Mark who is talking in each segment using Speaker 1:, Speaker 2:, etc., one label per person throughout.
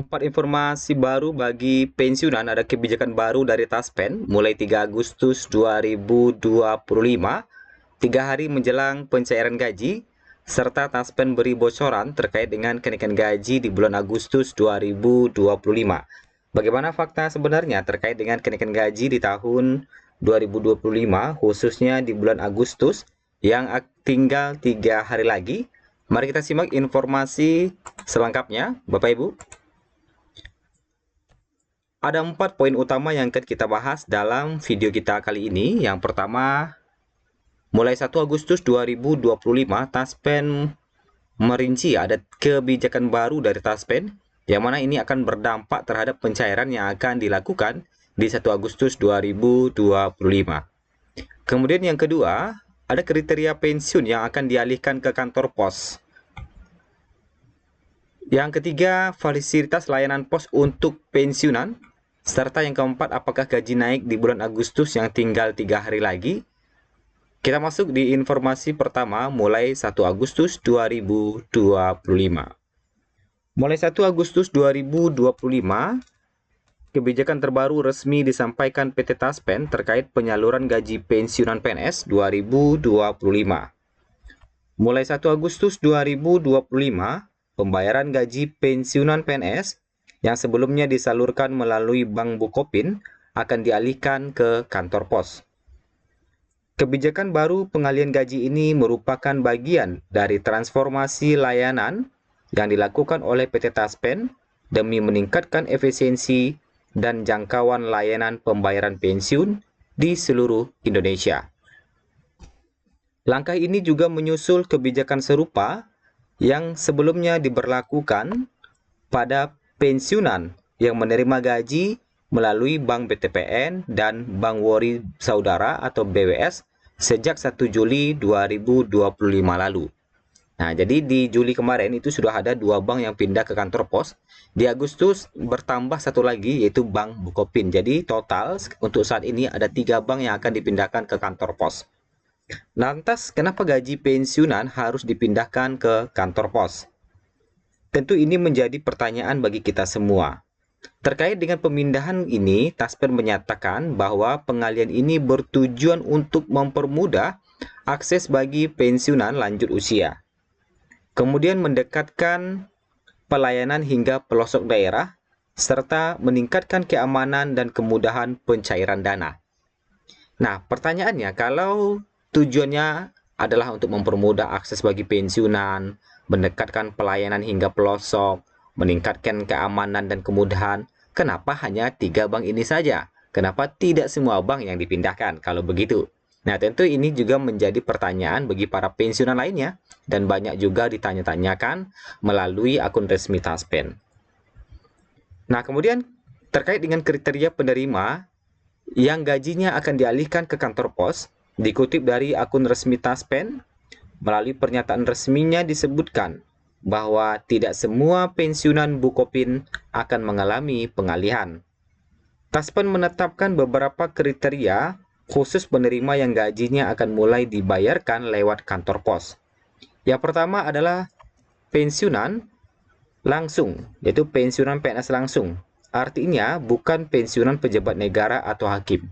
Speaker 1: Empat informasi baru bagi pensiunan. Ada kebijakan baru dari Taspen mulai 3 Agustus 2025, 3 hari menjelang pencairan gaji, serta Taspen beri bocoran terkait dengan kenaikan gaji di bulan Agustus 2025. Bagaimana fakta sebenarnya terkait dengan kenaikan gaji di tahun 2025, khususnya di bulan Agustus yang tinggal 3 hari lagi? Mari kita simak informasi selengkapnya, Bapak Ibu. Ada 4 poin utama yang akan kita bahas dalam video kita kali ini. Yang pertama, mulai 1 Agustus 2025, Taspen merinci ada kebijakan baru dari Taspen, yang mana ini akan berdampak terhadap pencairan yang akan dilakukan di 1 Agustus 2025. Kemudian yang kedua, ada kriteria pensiun yang akan dialihkan ke kantor pos. Yang ketiga, fasilitas layanan pos untuk pensiunan. Serta yang keempat, apakah gaji naik di bulan Agustus yang tinggal 3 hari lagi? Kita masuk di informasi pertama mulai 1 Agustus 2025. Mulai 1 Agustus 2025, kebijakan terbaru resmi disampaikan PT Taspen terkait penyaluran gaji pensiunan PNS 2025. Mulai 1 Agustus 2025, pembayaran gaji pensiunan PNS yang sebelumnya disalurkan melalui Bank Bukopin akan dialihkan ke kantor pos. Kebijakan baru pengalihan gaji ini merupakan bagian dari transformasi layanan yang dilakukan oleh PT Taspen demi meningkatkan efisiensi dan jangkauan layanan pembayaran pensiun di seluruh Indonesia. Langkah ini juga menyusul kebijakan serupa yang sebelumnya diberlakukan pada pensiunan yang menerima gaji melalui Bank BTPN dan Bank Wori Saudara atau BWS sejak 1 Juli 2025 lalu. Nah, jadi di Juli kemarin itu sudah ada 2 bank yang pindah ke kantor pos. Di Agustus bertambah 1 lagi yaitu Bank Bukopin. Jadi total untuk saat ini ada 3 bank yang akan dipindahkan ke kantor pos. Lantas, kenapa gaji pensiunan harus dipindahkan ke kantor pos? Tentu ini menjadi pertanyaan bagi kita semua. Terkait dengan pemindahan ini, Taspen menyatakan bahwa pengalihan ini bertujuan untuk mempermudah akses bagi pensiunan lanjut usia. Kemudian mendekatkan pelayanan hingga pelosok daerah, serta meningkatkan keamanan dan kemudahan pencairan dana. Nah, pertanyaannya, kalau tujuannya adalah untuk mempermudah akses bagi pensiunan, mendekatkan pelayanan hingga pelosok, meningkatkan keamanan dan kemudahan, kenapa hanya 3 bank ini saja? Kenapa tidak semua bank yang dipindahkan kalau begitu? Nah, tentu ini juga menjadi pertanyaan bagi para pensiunan lainnya dan banyak juga ditanya-tanyakan melalui akun resmi Taspen. Nah, kemudian terkait dengan kriteria penerima yang gajinya akan dialihkan ke kantor pos, dikutip dari akun resmi Taspen, melalui pernyataan resminya disebutkan bahwa tidak semua pensiunan Bukopin akan mengalami pengalihan. Taspen menetapkan beberapa kriteria khusus penerima yang gajinya akan mulai dibayarkan lewat kantor pos. Yang pertama adalah pensiunan langsung, yaitu pensiunan PNS langsung. Artinya bukan pensiunan pejabat negara atau hakim.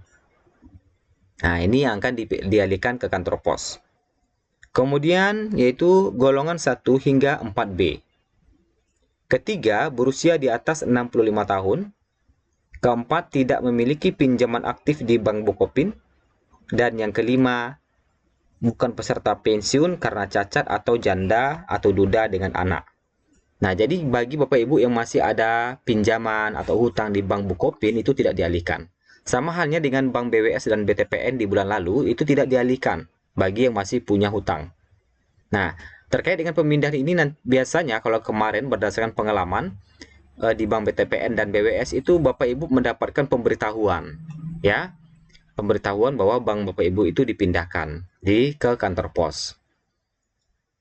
Speaker 1: Nah, ini yang akan dialihkan ke kantor pos. Kemudian yaitu golongan 1 hingga 4B. Ketiga, berusia di atas 65 tahun. Keempat, tidak memiliki pinjaman aktif di Bank Bukopin. Dan yang kelima, bukan peserta pensiun karena cacat atau janda atau duda dengan anak. Nah, jadi bagi Bapak Ibu yang masih ada pinjaman atau hutang di Bank Bukopin itu tidak dialihkan. Sama halnya dengan Bank BWS dan BTPN di bulan lalu itu tidak dialihkan bagi yang masih punya hutang. Nah, terkait dengan pemindahan ini biasanya kalau kemarin berdasarkan pengalaman di Bank BTPN dan BWS itu Bapak Ibu mendapatkan pemberitahuan, ya, pemberitahuan bahwa bank Bapak Ibu itu dipindahkan ke kantor pos.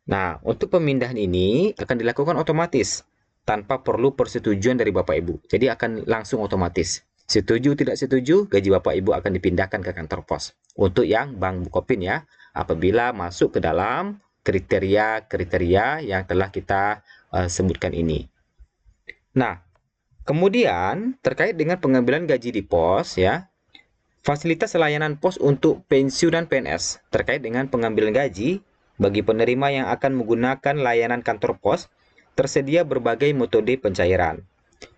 Speaker 1: Nah, untuk pemindahan ini akan dilakukan otomatis tanpa perlu persetujuan dari Bapak Ibu. Jadi akan langsung otomatis. Setuju tidak setuju, gaji Bapak Ibu akan dipindahkan ke kantor pos. Untuk yang Bank Bukopin ya, apabila masuk ke dalam kriteria-kriteria yang telah kita sebutkan ini. Nah, Kemudian, terkait dengan pengambilan gaji di pos, ya, fasilitas layanan pos untuk pensiunan PNS terkait dengan pengambilan gaji bagi penerima yang akan menggunakan layanan kantor pos, tersedia berbagai metode pencairan.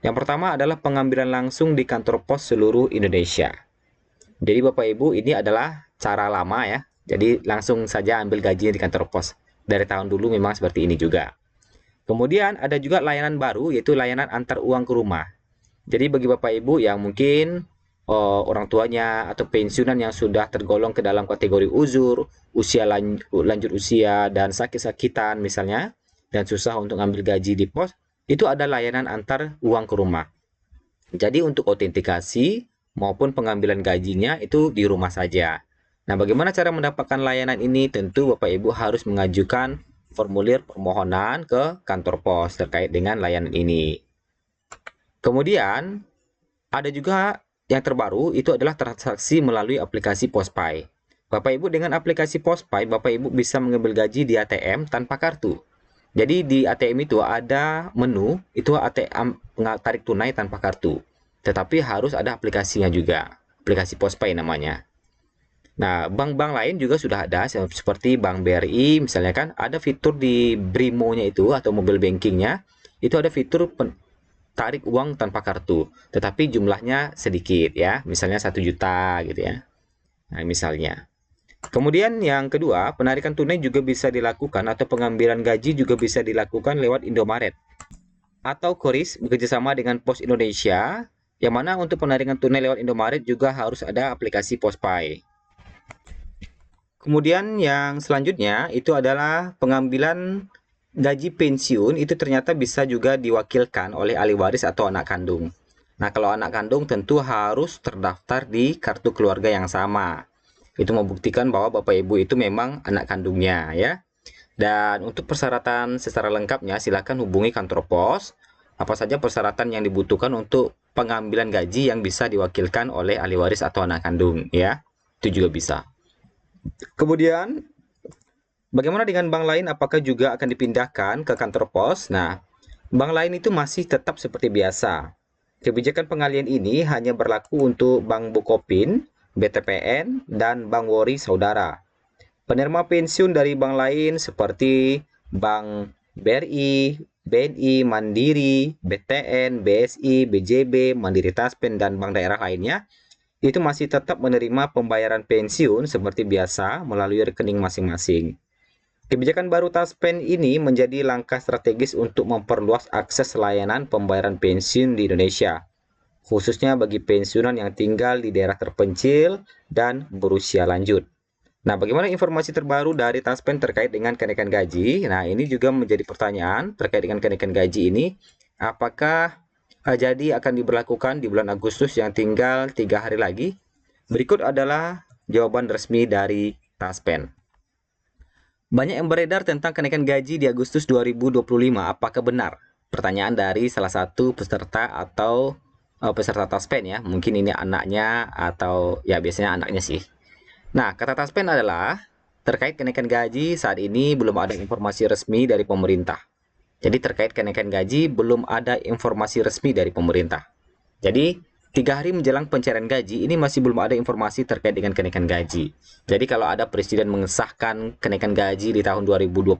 Speaker 1: Yang pertama adalah pengambilan langsung di kantor pos seluruh Indonesia. Jadi Bapak Ibu, ini adalah cara lama ya. Jadi langsung saja ambil gajinya di kantor pos. Dari tahun dulu memang seperti ini juga. Kemudian ada juga layanan baru, yaitu layanan antar uang ke rumah. Jadi bagi Bapak Ibu yang mungkin orang tuanya atau pensiunan yang sudah tergolong ke dalam kategori uzur, usia lanjut usia dan sakit-sakitan misalnya, dan susah untuk ambil gaji di pos, itu ada layanan antar uang ke rumah. Jadi untuk autentikasi maupun pengambilan gajinya itu di rumah saja. Nah, bagaimana cara mendapatkan layanan ini? Tentu Bapak Ibu harus mengajukan formulir permohonan ke kantor pos terkait dengan layanan ini. Kemudian ada juga yang terbaru, itu adalah transaksi melalui aplikasi Postpay. Bapak Ibu, dengan aplikasi Postpay, Bapak Ibu bisa mengambil gaji di ATM tanpa kartu. Jadi di ATM itu ada menu, itu ATM tarik tunai tanpa kartu. Tetapi harus ada aplikasinya juga, aplikasi Postpay namanya. Nah, bank-bank lain juga sudah ada, seperti Bank BRI misalnya kan, ada fitur di Brimo-nya itu atau mobile bankingnya, itu ada fitur tarik uang tanpa kartu, tetapi jumlahnya sedikit ya, misalnya 1 juta gitu ya. Nah, misalnya. Kemudian yang kedua, penarikan tunai juga bisa dilakukan atau pengambilan gaji juga bisa dilakukan lewat Indomaret atau Koris bekerjasama dengan Pos Indonesia, yang mana untuk penarikan tunai lewat Indomaret juga harus ada aplikasi Postpay. Kemudian yang selanjutnya itu adalah pengambilan gaji pensiun, itu ternyata bisa juga diwakilkan oleh ahli waris atau anak kandung. Nah, kalau anak kandung tentu harus terdaftar di kartu keluarga yang sama. Itu membuktikan bahwa Bapak Ibu itu memang anak kandungnya ya. Dan untuk persyaratan secara lengkapnya silakan hubungi kantor pos. Apa saja persyaratan yang dibutuhkan untuk pengambilan gaji yang bisa diwakilkan oleh ahli waris atau anak kandung ya. Itu juga bisa. Kemudian bagaimana dengan bank lain? Apakah juga akan dipindahkan ke kantor pos? Nah, bank lain itu masih tetap seperti biasa. Kebijakan pengalian ini hanya berlaku untuk Bank Bukopin, BTPN, dan Bank Wori Saudara. Penerima pensiun dari bank lain seperti Bank BRI, BNI, Mandiri, BTN, BSI, BJB, Mandiri Taspen, dan bank daerah lainnya itu masih tetap menerima pembayaran pensiun seperti biasa melalui rekening masing-masing. Kebijakan baru Taspen ini menjadi langkah strategis untuk memperluas akses layanan pembayaran pensiun di Indonesia, khususnya bagi pensiunan yang tinggal di daerah terpencil dan berusia lanjut. Nah, bagaimana informasi terbaru dari Taspen terkait dengan kenaikan gaji? Nah, ini juga menjadi pertanyaan terkait dengan kenaikan gaji ini. Apakah jadi akan diberlakukan di bulan Agustus yang tinggal 3 hari lagi? Berikut adalah jawaban resmi dari Taspen. Banyak yang beredar tentang kenaikan gaji di Agustus 2025. Apakah benar? Pertanyaan dari salah satu peserta atau peserta Taspen ya. Mungkin ini anaknya atau ya biasanya anaknya sih. Nah, kata Taspen adalah terkait kenaikan gaji saat ini belum ada informasi resmi dari pemerintah. Jadi terkait kenaikan gaji belum ada informasi resmi dari pemerintah. Jadi 3 hari menjelang pencairan gaji ini masih belum ada informasi terkait dengan kenaikan gaji. Jadi kalau ada presiden mengesahkan kenaikan gaji di tahun 2025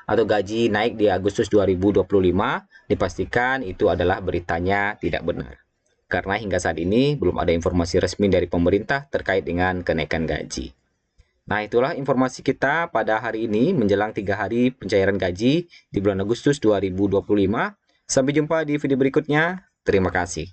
Speaker 1: atau gaji naik di Agustus 2025, dipastikan itu adalah beritanya tidak benar. Karena hingga saat ini belum ada informasi resmi dari pemerintah terkait dengan kenaikan gaji. Nah, itulah informasi kita pada hari ini menjelang 3 hari pencairan gaji di bulan Agustus 2025. Sampai jumpa di video berikutnya. Terima kasih.